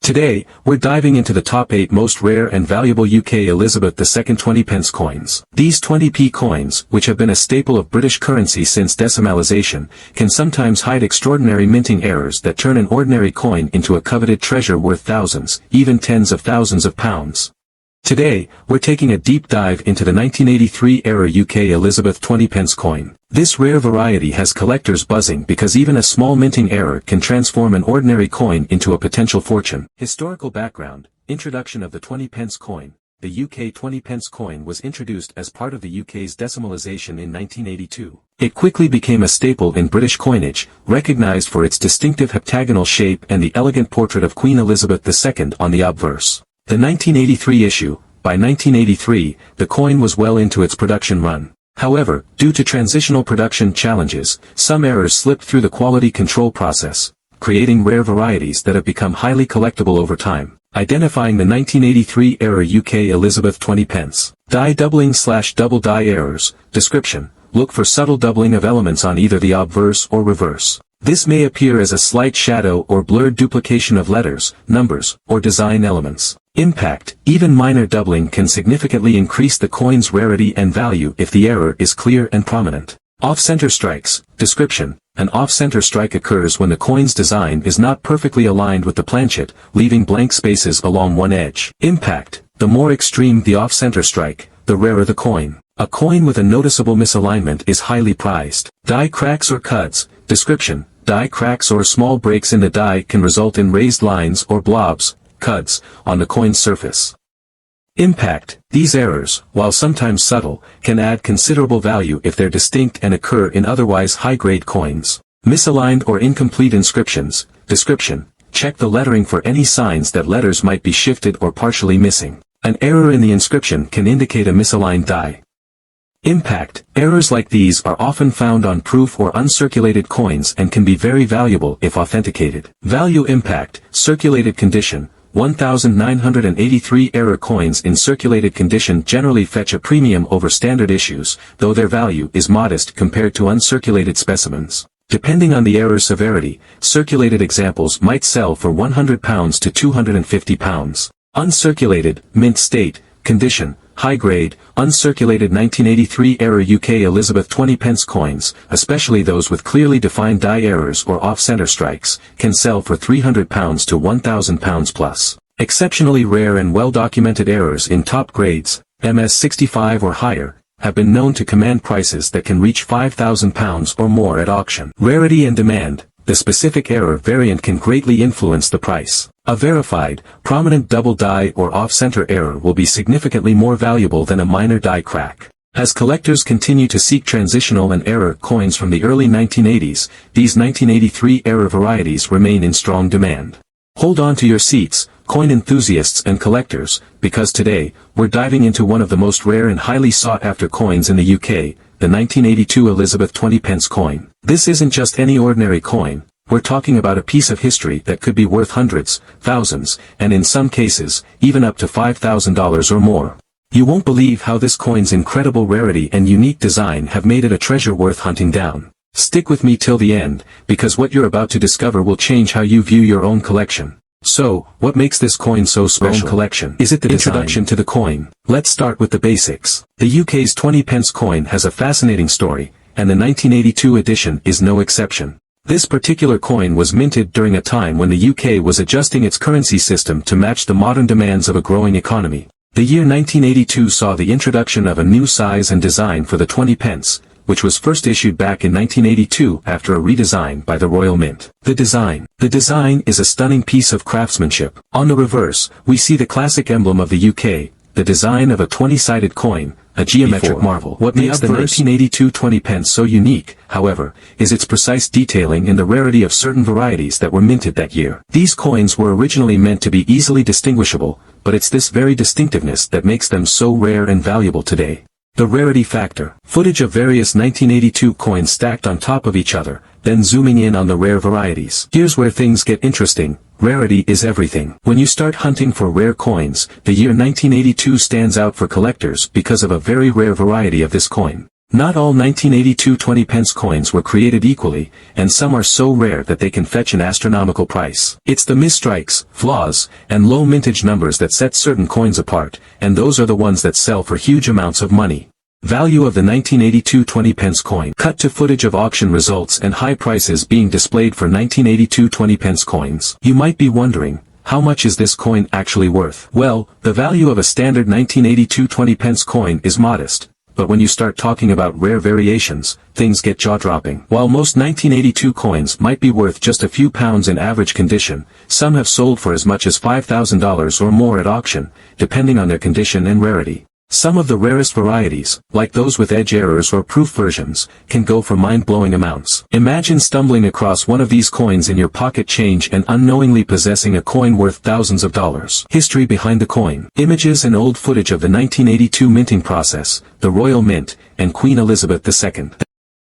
Today, we're diving into the top 8 most rare and valuable UK Elizabeth II 20 pence coins. These 20p coins, which have been a staple of British currency since decimalisation, can sometimes hide extraordinary minting errors that turn an ordinary coin into a coveted treasure worth thousands, even tens of thousands of pounds. Today, we're taking a deep dive into the 1983-era UK Elizabeth 20 pence coin. This rare variety has collectors buzzing because even a small minting error can transform an ordinary coin into a potential fortune. Historical background: introduction of the 20 pence coin. The UK 20 pence coin was introduced as part of the UK's decimalisation in 1982. It quickly became a staple in British coinage, recognised for its distinctive heptagonal shape and the elegant portrait of Queen Elizabeth II on the obverse. The 1983 issue. By 1983, the coin was well into its production run. However, due to transitional production challenges, some errors slipped through the quality control process, creating rare varieties that have become highly collectible over time. Identifying the 1983-era UK Elizabeth 20 pence. Die doubling/double die errors. Description: look for subtle doubling of elements on either the obverse or reverse. This may appear as a slight shadow or blurred duplication of letters, numbers, or design elements. Impact: even minor doubling can significantly increase the coin's rarity and value if the error is clear and prominent. Off-center strikes. Description: an off-center strike occurs when the coin's design is not perfectly aligned with the planchet, leaving blank spaces along one edge. Impact: the more extreme the off-center strike, the rarer the coin. A coin with a noticeable misalignment is highly prized. Die cracks or cuts. Description: die cracks or small breaks in the die can result in raised lines or blobs, cuts, on the coin's surface. Impact: these errors, while sometimes subtle, can add considerable value if they're distinct and occur in otherwise high-grade coins. Misaligned or incomplete inscriptions. Description: check the lettering for any signs that letters might be shifted or partially missing. An error in the inscription can indicate a misaligned die. Impact: errors like these are often found on proof or uncirculated coins and can be very valuable if authenticated. Value. Impact: circulated condition. 1983 error coins in circulated condition generally fetch a premium over standard issues, though their value is modest compared to uncirculated specimens. Depending on the error severity, circulated examples might sell for £100 to £250. Uncirculated, mint state, condition, high grade, uncirculated 1983-era UK Elizabeth 20 pence coins, especially those with clearly defined die errors or off-center strikes, can sell for £300 to £1,000 plus. Exceptionally rare and well-documented errors in top grades, MS65 or higher, have been known to command prices that can reach £5,000 or more at auction. Rarity and demand. The specific error variant can greatly influence the price. A verified, prominent double die or off-center error will be significantly more valuable than a minor die crack. As collectors continue to seek transitional and error coins from the early 1980s, these 1983 error varieties remain in strong demand. Hold on to your seats, coin enthusiasts and collectors, because today, we're diving into one of the most rare and highly sought-after coins in the UK, the 1982 Elizabeth 20 pence coin. This isn't just any ordinary coin. We're talking about a piece of history that could be worth hundreds, thousands, and in some cases, even up to $5,000 or more. You won't believe how this coin's incredible rarity and unique design have made it a treasure worth hunting down. Stick with me till the end, because what you're about to discover will change how you view your own collection. So, what makes this coin so special? Collection. Is it the introduction to the coin? Let's start with the basics. The UK's 20 pence coin has a fascinating story, and the 1982 edition is no exception. This particular coin was minted during a time when the UK was adjusting its currency system to match the modern demands of a growing economy. The year 1982 saw the introduction of a new size and design for the 20 pence, which was first issued back in 1982 after a redesign by the Royal Mint. The design. The design is a stunning piece of craftsmanship. On the reverse, we see the classic emblem of the UK, the design of a 20-sided coin, a geometric marvel. What makes the 1982 20 pence so unique, however, is its precise detailing and the rarity of certain varieties that were minted that year. These coins were originally meant to be easily distinguishable, but it's this very distinctiveness that makes them so rare and valuable today. The rarity factor. Footage of various 1982 coins stacked on top of each other, then zooming in on the rare varieties. Here's where things get interesting. Rarity is everything. When you start hunting for rare coins, the year 1982 stands out for collectors because of a very rare variety of this coin. Not all 1982 20-pence coins were created equally, and some are so rare that they can fetch an astronomical price. It's the misstrikes, flaws, and low mintage numbers that set certain coins apart, and those are the ones that sell for huge amounts of money. Value of the 1982 20-pence coin. Cut to footage of auction results and high prices being displayed for 1982 20-pence coins. You might be wondering, how much is this coin actually worth? Well, the value of a standard 1982 20-pence coin is modest. But when you start talking about rare variations, things get jaw-dropping. While most 1982 coins might be worth just a few pounds in average condition, some have sold for as much as $5,000 or more at auction, depending on their condition and rarity. Some of the rarest varieties, like those with edge errors or proof versions, can go for mind-blowing amounts. Imagine stumbling across one of these coins in your pocket change and unknowingly possessing a coin worth thousands of dollars. History behind the coin. Images and old footage of the 1982 minting process, the Royal Mint, and Queen Elizabeth II.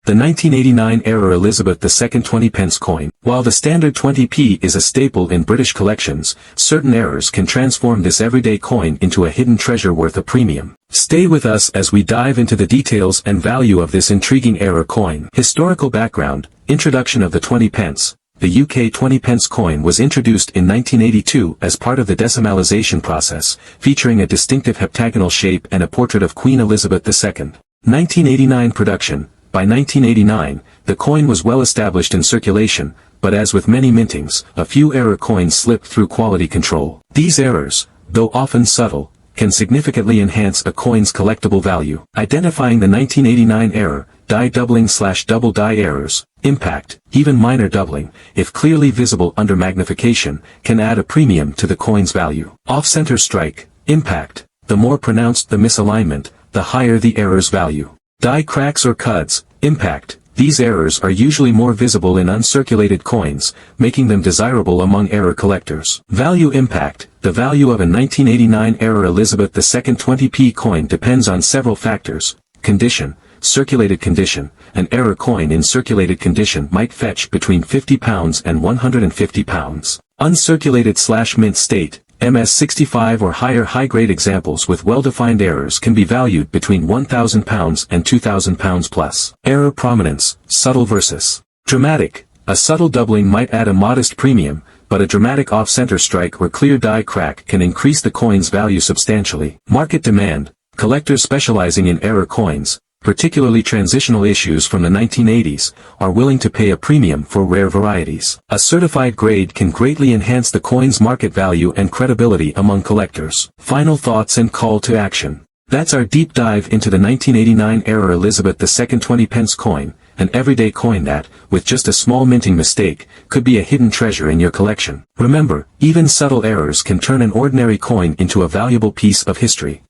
The 1989-era Elizabeth II 20-pence coin. While the standard 20p is a staple in British collections, certain errors can transform this everyday coin into a hidden treasure worth a premium. Stay with us as we dive into the details and value of this intriguing era coin. Historical background. Introduction of the 20-pence. The UK 20-pence coin was introduced in 1982 as part of the decimalisation process, featuring a distinctive heptagonal shape and a portrait of Queen Elizabeth II. 1989 production. By 1989, the coin was well established in circulation, but as with many mintings, a few error coins slipped through quality control. These errors, though often subtle, can significantly enhance a coin's collectible value. Identifying the 1989 error, die doubling/double die errors, impact, even minor doubling, if clearly visible under magnification, can add a premium to the coin's value. Off-center strike, impact, the more pronounced the misalignment, the higher the error's value. Die cracks or cuds, impact, these errors are usually more visible in uncirculated coins, making them desirable among error collectors. Value impact, the value of a 1989-era Elizabeth II 20p coin depends on several factors. Condition, circulated condition, an error coin in circulated condition might fetch between £50 and £150. Uncirculated/mint state, MS65 or higher high-grade examples with well-defined errors can be valued between £1,000 and £2,000 plus. Error prominence, subtle versus dramatic. A subtle doubling might add a modest premium, but a dramatic off-center strike or clear die crack can increase the coin's value substantially. Market demand. Collectors specializing in error coins, particularly transitional issues from the 1980s, are willing to pay a premium for rare varieties. A certified grade can greatly enhance the coin's market value and credibility among collectors. Final thoughts and call to action. That's our deep dive into the 1989-era Elizabeth II 20-pence coin, an everyday coin that, with just a small minting mistake, could be a hidden treasure in your collection. Remember, even subtle errors can turn an ordinary coin into a valuable piece of history.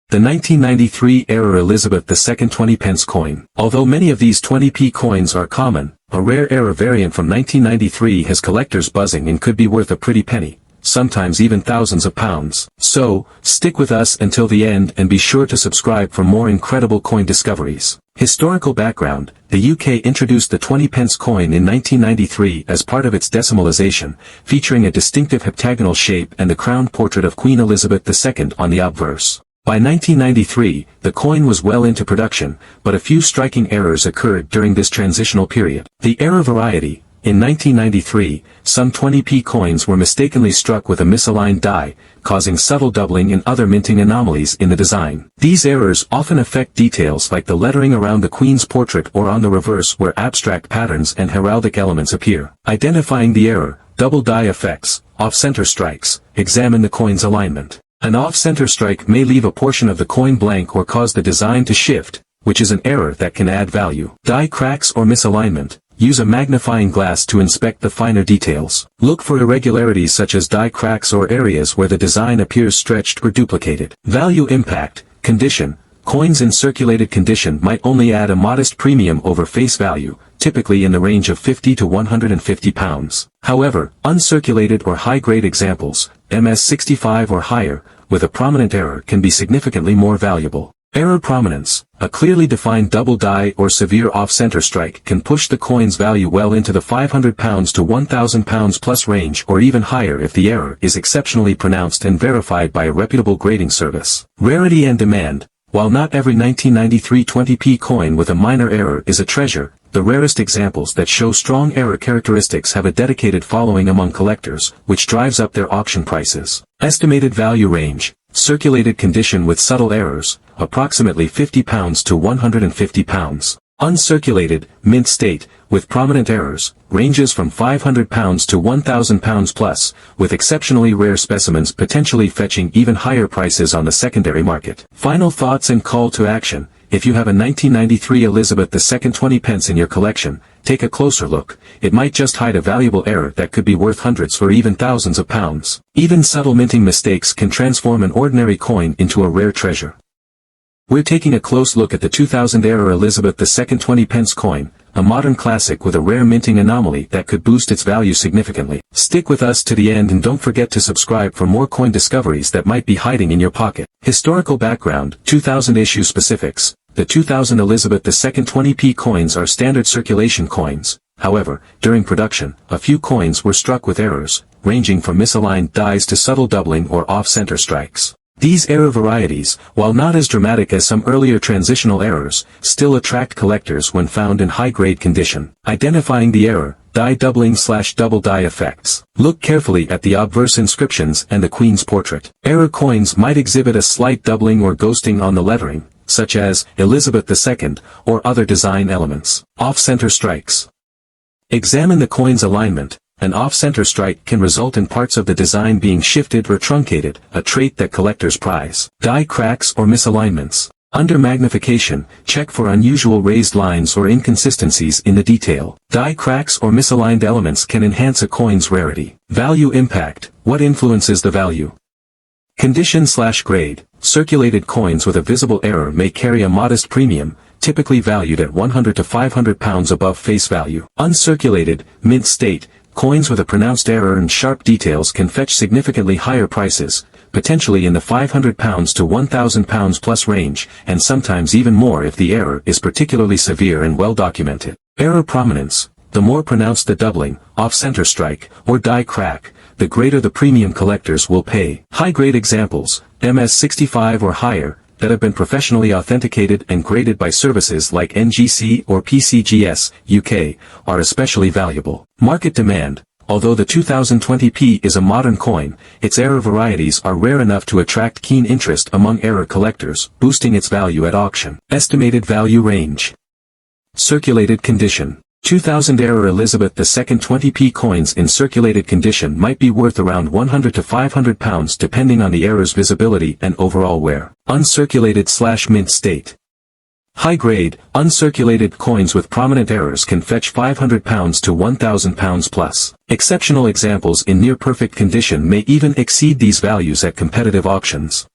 The 1993-era Elizabeth II 20-pence coin. Although many of these 20p coins are common, a rare era variant from 1993 has collectors buzzing and could be worth a pretty penny, sometimes even thousands of pounds. So, stick with us until the end and be sure to subscribe for more incredible coin discoveries. Historical background. The UK introduced the 20-pence coin in 1993 as part of its decimalisation, featuring a distinctive heptagonal shape and the crowned portrait of Queen Elizabeth II on the obverse. By 1993, the coin was well into production, but a few striking errors occurred during this transitional period. The error variety. In 1993, some 20p coins were mistakenly struck with a misaligned die, causing subtle doubling and other minting anomalies in the design. These errors often affect details like the lettering around the Queen's portrait or on the reverse where abstract patterns and heraldic elements appear. Identifying the error, double die effects, off-center strikes, examine the coin's alignment. An off-center strike may leave a portion of the coin blank or cause the design to shift, which is an error that can add value. Die cracks or misalignment. Use a magnifying glass to inspect the finer details. Look for irregularities such as die cracks or areas where the design appears stretched or duplicated. Value impact. Condition. Coins in circulated condition might only add a modest premium over face value, typically in the range of £50 to £150. However, uncirculated or high-grade examples, MS65 or higher, with a prominent error can be significantly more valuable. Error prominence. A clearly defined double die or severe off-center strike can push the coin's value well into the £500 to £1,000 plus range or even higher if the error is exceptionally pronounced and verified by a reputable grading service. Rarity and demand. While not every 1993 20p coin with a minor error is a treasure, the rarest examples that show strong error characteristics have a dedicated following among collectors, which drives up their auction prices. Estimated value range, circulated condition with subtle errors, approximately £50 to £150. Uncirculated, mint state, with prominent errors, ranges from £500 to £1,000 plus, with exceptionally rare specimens potentially fetching even higher prices on the secondary market. Final thoughts and call to action. If you have a 1993 Elizabeth II 20 pence in your collection, take a closer look. It might just hide a valuable error that could be worth hundreds or even thousands of pounds. Even subtle minting mistakes can transform an ordinary coin into a rare treasure. We're taking a close look at the 2000-era Elizabeth II 20 pence coin, a modern classic with a rare minting anomaly that could boost its value significantly. Stick with us to the end and don't forget to subscribe for more coin discoveries that might be hiding in your pocket. Historical background, 2000 issue specifics. The 2000 Elizabeth II 20p coins are standard circulation coins. However, during production, a few coins were struck with errors, ranging from misaligned dies to subtle doubling or off-center strikes. These error varieties, while not as dramatic as some earlier transitional errors, still attract collectors when found in high-grade condition. Identifying the error, die doubling/double die effects. Look carefully at the obverse inscriptions and the Queen's portrait. Error coins might exhibit a slight doubling or ghosting on the lettering, such as Elizabeth II, or other design elements. Off-center strikes. Examine the coin's alignment. An off-center strike can result in parts of the design being shifted or truncated, a trait that collectors prize. Die cracks or misalignments. Under magnification, check for unusual raised lines or inconsistencies in the detail. Die cracks or misaligned elements can enhance a coin's rarity. Value impact. What influences the value? Condition/grade. Circulated coins with a visible error may carry a modest premium, typically valued at £100 to £500 above face value. Uncirculated, mint state. Coins with a pronounced error and sharp details can fetch significantly higher prices, potentially in the £500 to £1,000 plus range, and sometimes even more if the error is particularly severe and well documented. Error prominence. The more pronounced the doubling, off-center strike, or die crack, the greater the premium collectors will pay. High-grade examples, MS65 or higher, that have been professionally authenticated and graded by services like NGC or PCGS, UK, are especially valuable. Market demand. Although the 2020p is a modern coin, its error varieties are rare enough to attract keen interest among error collectors, boosting its value at auction. Estimated value range. Circulated condition. 2000-era Elizabeth II 20p coins in circulated condition might be worth around £100 to £500 depending on the error's visibility and overall wear. Uncirculated/mint state. High-grade, uncirculated coins with prominent errors can fetch £500 to £1,000 plus. Exceptional examples in near-perfect condition may even exceed these values at competitive auctions.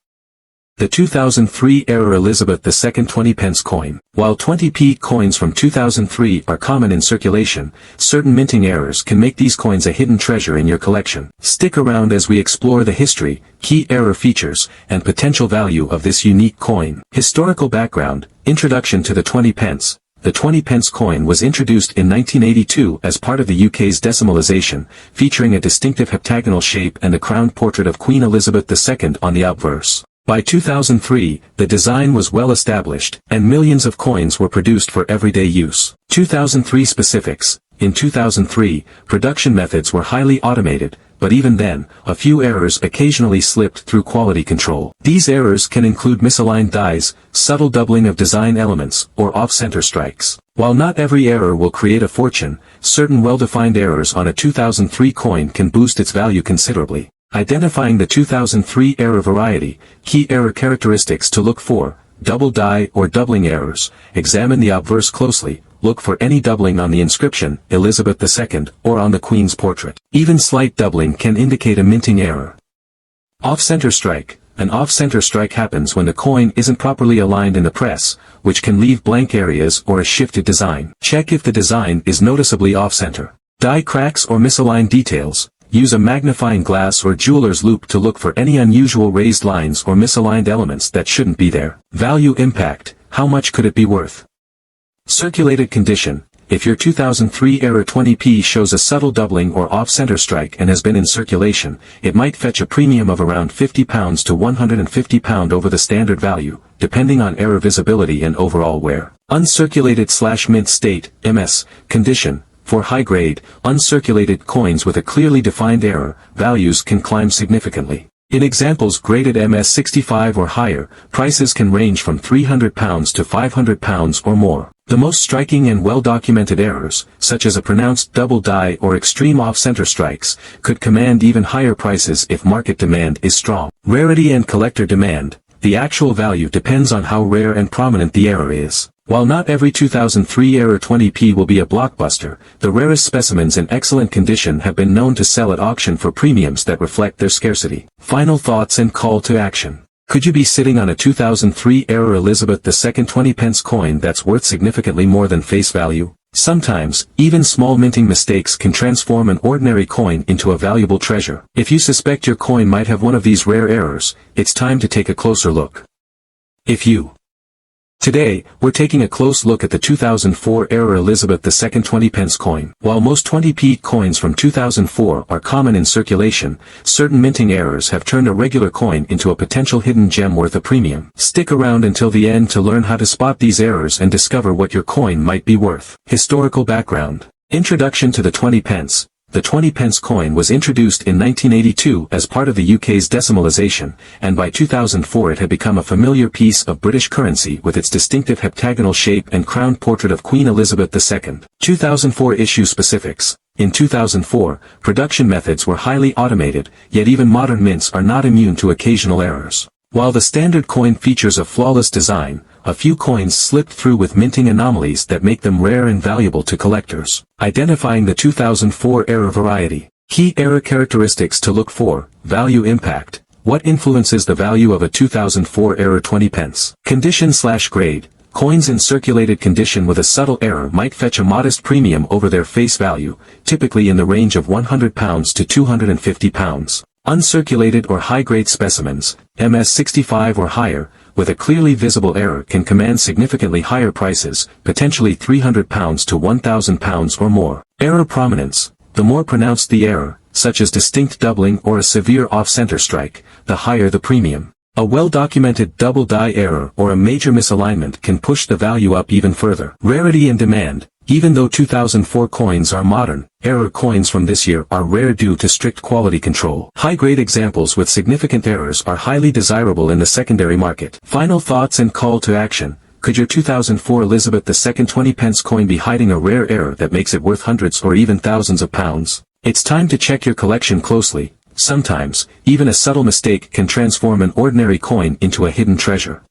The 2003-era Elizabeth II 20 pence coin. While 20p coins from 2003 are common in circulation, certain minting errors can make these coins a hidden treasure in your collection. Stick around as we explore the history, key error features, and potential value of this unique coin. Historical background. Introduction to the 20 pence. The 20 pence coin was introduced in 1982 as part of the UK's decimalisation, featuring a distinctive heptagonal shape and a crowned portrait of Queen Elizabeth II on the obverse. By 2003, the design was well established, and millions of coins were produced for everyday use. 2003 specifics. In 2003, production methods were highly automated, but even then, a few errors occasionally slipped through quality control. These errors can include misaligned dies, subtle doubling of design elements, or off-center strikes. While not every error will create a fortune, certain well-defined errors on a 2003 coin can boost its value considerably. Identifying the 2003 error variety, key error characteristics to look for, double die or doubling errors. Examine the obverse closely, look for any doubling on the inscription, Elizabeth II, or on the Queen's portrait. Even slight doubling can indicate a minting error. Off-center strike. An off-center strike happens when the coin isn't properly aligned in the press, which can leave blank areas or a shifted design. Check if the design is noticeably off-center. Die cracks or misaligned details. Use a magnifying glass or jeweler's loupe to look for any unusual raised lines or misaligned elements that shouldn't be there. Value impact. How much could it be worth? Circulated condition. if your 2003 era 20p shows a subtle doubling or off-center strike and has been in circulation, it might fetch a premium of around £50 to £150 over the standard value, depending on error visibility and overall wear. Uncirculated/mint state, MS, condition. For high-grade, uncirculated coins with a clearly defined error, values can climb significantly. In examples graded MS65 or higher, prices can range from £300 to £500 or more. The most striking and well-documented errors, such as a pronounced double die or extreme off-center strikes, could command even higher prices if market demand is strong. Rarity and collector demand. The actual value depends on how rare and prominent the error is. While not every 2003 era 20p will be a blockbuster, the rarest specimens in excellent condition have been known to sell at auction for premiums that reflect their scarcity. Final thoughts and call to action. Could you be sitting on a 2003 era Elizabeth II 20 pence coin that's worth significantly more than face value? Sometimes, even small minting mistakes can transform an ordinary coin into a valuable treasure. If you suspect your coin might have one of these rare errors, it's time to take a closer look. Today, we're taking a close look at the 2004 era Elizabeth II 20 pence coin. While most 20p coins from 2004 are common in circulation, certain minting errors have turned a regular coin into a potential hidden gem worth a premium. Stick around until the end to learn how to spot these errors and discover what your coin might be worth. Historical background. Introduction to the 20 pence. The 20 pence coin was introduced in 1982 as part of the UK's decimalisation, and by 2004 it had become a familiar piece of British currency with its distinctive heptagonal shape and crowned portrait of Queen Elizabeth II. 2004 issue specifics. In 2004, production methods were highly automated, yet even modern mints are not immune to occasional errors. While the standard coin features a flawless design, a few coins slipped through with minting anomalies that make them rare and valuable to collectors. Identifying the 2004 era variety. Key error characteristics to look for. Value impact. What influences the value of a 2004 era 20 pence? Condition/grade. Coins in circulated condition with a subtle error might fetch a modest premium over their face value, typically in the range of £100 to £250. Uncirculated or high-grade specimens, MS65 or higher, with a clearly visible error can command significantly higher prices, potentially £300 to £1,000 or more. Error prominence. The more pronounced the error, such as distinct doubling or a severe off-center strike, the higher the premium. A well-documented double die error or a major misalignment can push the value up even further. Rarity and demand. Even though 2004 coins are modern, error coins from this year are rare due to strict quality control. High-grade examples with significant errors are highly desirable in the secondary market. Final thoughts and call to action. Could your 2004 Elizabeth II 20 pence coin be hiding a rare error that makes it worth hundreds or even thousands of pounds? It's time to check your collection closely. Sometimes, even a subtle mistake can transform an ordinary coin into a hidden treasure.